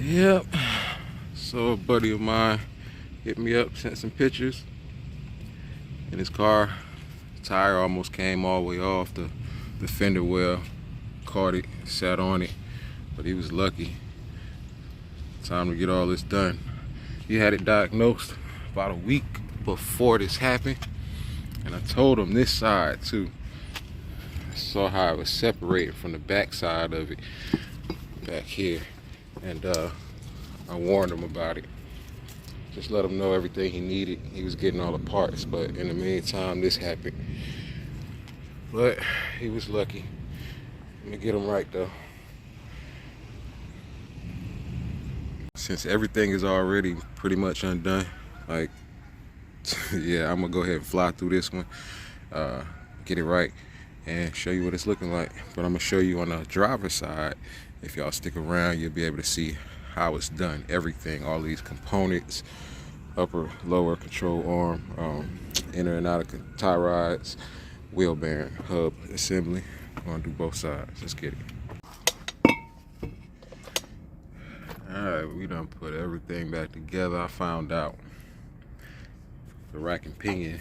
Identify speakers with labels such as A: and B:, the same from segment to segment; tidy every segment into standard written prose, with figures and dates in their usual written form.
A: Yep. So a buddy of mine hit me up, sent some pictures. In his car, tire almost came all the way off the fender well. Caught it, sat on it, but he was lucky. Time to get all this done. He had it diagnosed about a week before this happened, and I told him this side too. I saw how it was separated from the back side of it, back here, and I warned him about it. Just let him know everything he needed. He was getting all the parts, but in the meantime, this happened. But he was lucky. Let me get him right though. Since everything is already pretty much undone, like, yeah, I'm gonna go ahead and fly through this one, get it right, and show you what it's looking like. But I'm gonna show you on the driver's side. If y'all stick around, you'll be able to see how it's done. Everything, all these components, upper, lower control arm, inner and outer tie rods, wheel bearing, hub assembly. I'm gonna do both sides. Let's get it. Alright, we done put everything back together. I found out the rack and pinion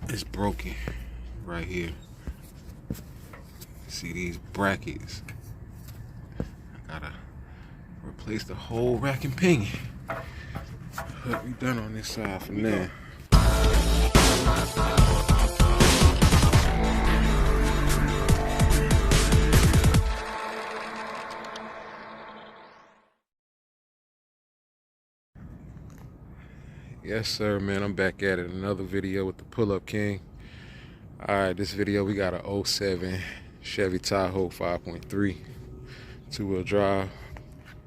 A: is broken right here. See these brackets? I gotta replace the whole rack and pinion. But we done on this side for now. Yes sir, man, I'm back at it. Another video with the Pull-Up King. Alright, this video we got a 07 Chevy Tahoe 5.3 two-wheel drive.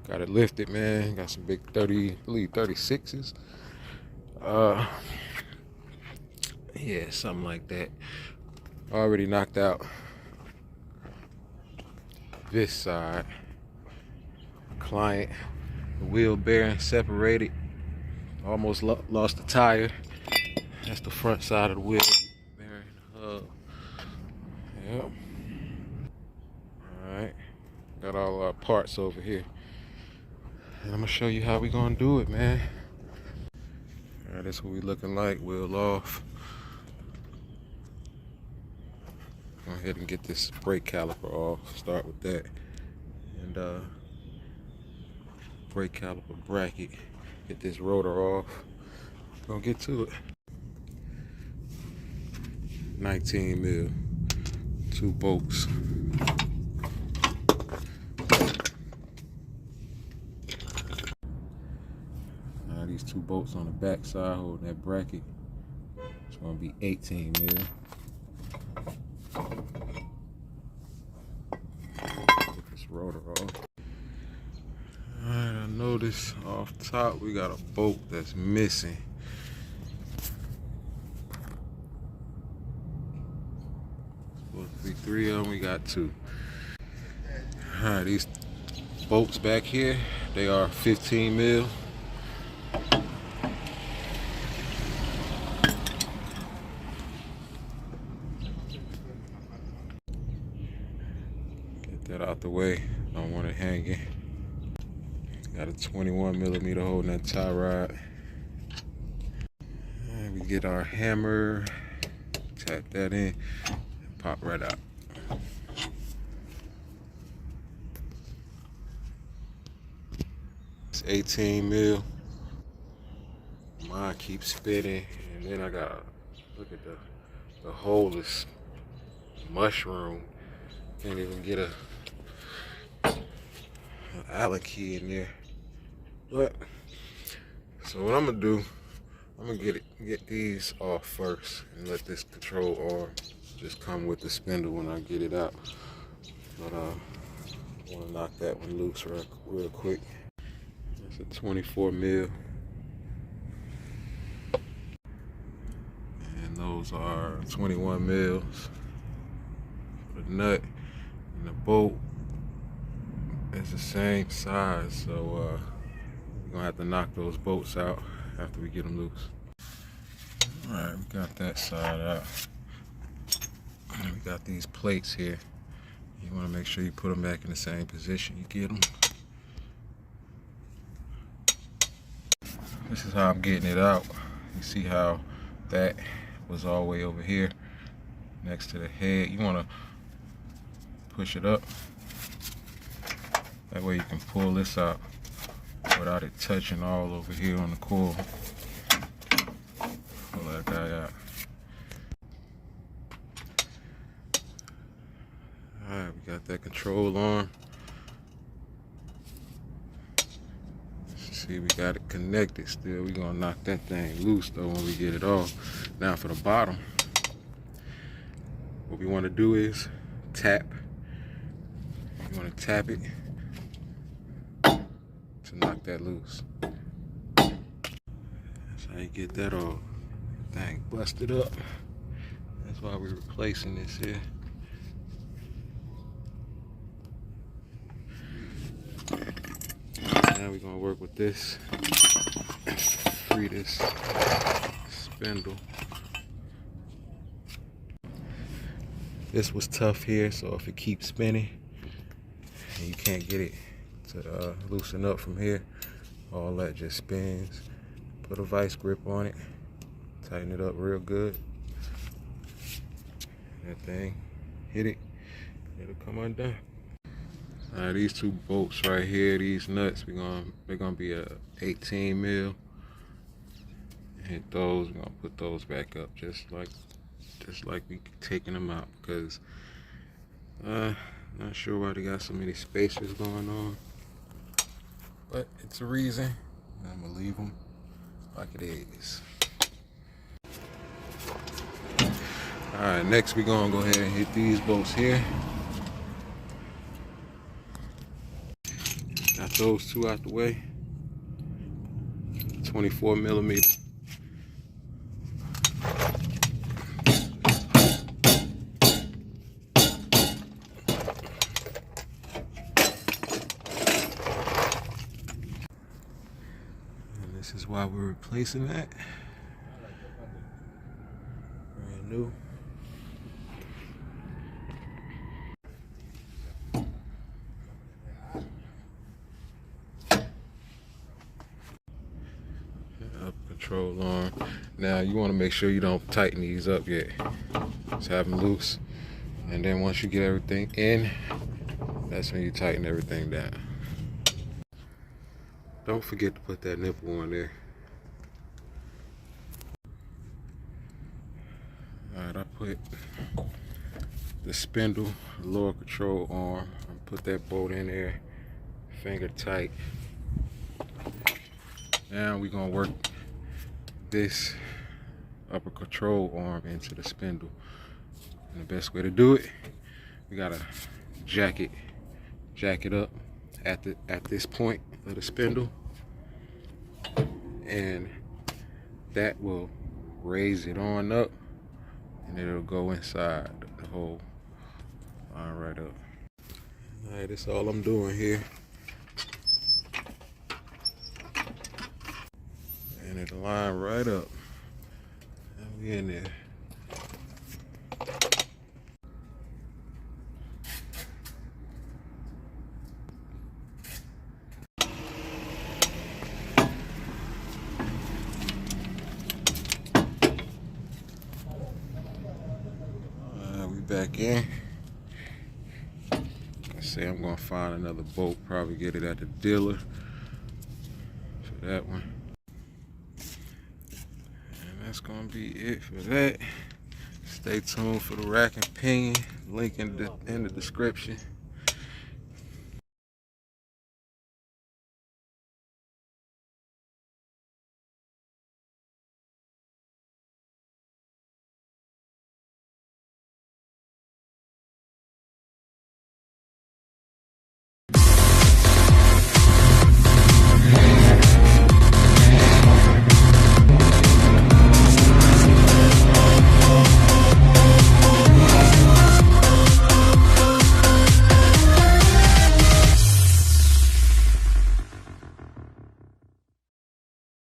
A: Got it lifted, man. Got some big 30, I believe 36s. Yeah, something like that. Already knocked out this side. Client, the wheel bearing separated. Almost lost the tire. That's the front side of the wheel bearing hub. Yep. Alright. Got all our parts over here. And I'm gonna show you how we gonna do it, man. Alright, that's what we looking like. Wheel off. Go ahead and get this brake caliper off. Start with that. And brake caliper bracket. Get this rotor off. Gonna get to it. 19 mil. 2 bolts. Now these 2 bolts on the back side holding that bracket. It's gonna be 18 mil. Get this rotor off. Alright, I noticed off top we got a bolt that's missing. Supposed to be 3 of them, we got 2. Alright, these bolts back here, they are 15 mil. Get that out the way, don't want it hanging. Got a 21 millimeter holding that tie rod. And we get our hammer, tap that in, and pop right out. It's 18 mil. Mine keeps spinning, and then I gotta look at the hole is mushroom. Can't even get an Allen key in there. But so what I'm gonna do, I'm gonna get these off first and let this control arm just come with the spindle when I get it out. But I want to knock that one loose real quick. That's a 24 mil. And those are 21 mils for the nut, and the bolt is the same size, so we're gonna have to knock those bolts out after we get them loose. Alright, we got that side out. And we got these plates here. You want to make sure you put them back in the same position you get them. This is how I'm getting it out. You see how that was all the way over here next to the head. You want to push it up. That way you can pull this out without it touching all over here on the coil. Pull that guy out. Alright, we got that control arm. See, we got it connected still. We're gonna knock that thing loose though when we get it off. Now for the bottom, what we want to do is tap. You want to tap it to knock that loose. That's how you get that off. Thing busted up. That's why we're replacing this here. Now we're gonna work with this. Free this spindle. This was tough here, so if it keeps spinning and you can't get it to loosen up from here, all that just spins. Put a vice grip on it, tighten it up real good. That thing, hit it, it'll come undone. These two bolts right here, these nuts, they're gonna be a 18 mil. Hit those, we're gonna put those back up just like we taking them out, because not sure why they got so many spacers going on, but it's a reason. I'm gonna leave them like it is. Alright, next we're gonna go ahead and hit these bolts here. Got those two out the way. 24 millimeter. And this is why we're replacing that. Brand new. Control arm. Now you want to make sure you don't tighten these up yet. Just have them loose, and then once you get everything in, that's when you tighten everything down. Don't forget to put that nipple on there. Alright, I put the spindle, the lower control arm, I put that bolt in there, finger tight. Now we're gonna work this upper control arm into the spindle. And the best way to do it, we gotta jack it up at this point of the spindle, and that will raise it on up, and it'll go inside the hole. Line right up. Alright, that's all I'm doing here. And it'll line right up. And we in there. We back in. I say I'm gonna find another bolt, probably get it at the dealer for that one. That's gonna be it for that. Stay tuned for the rack and pinion. Link in the description.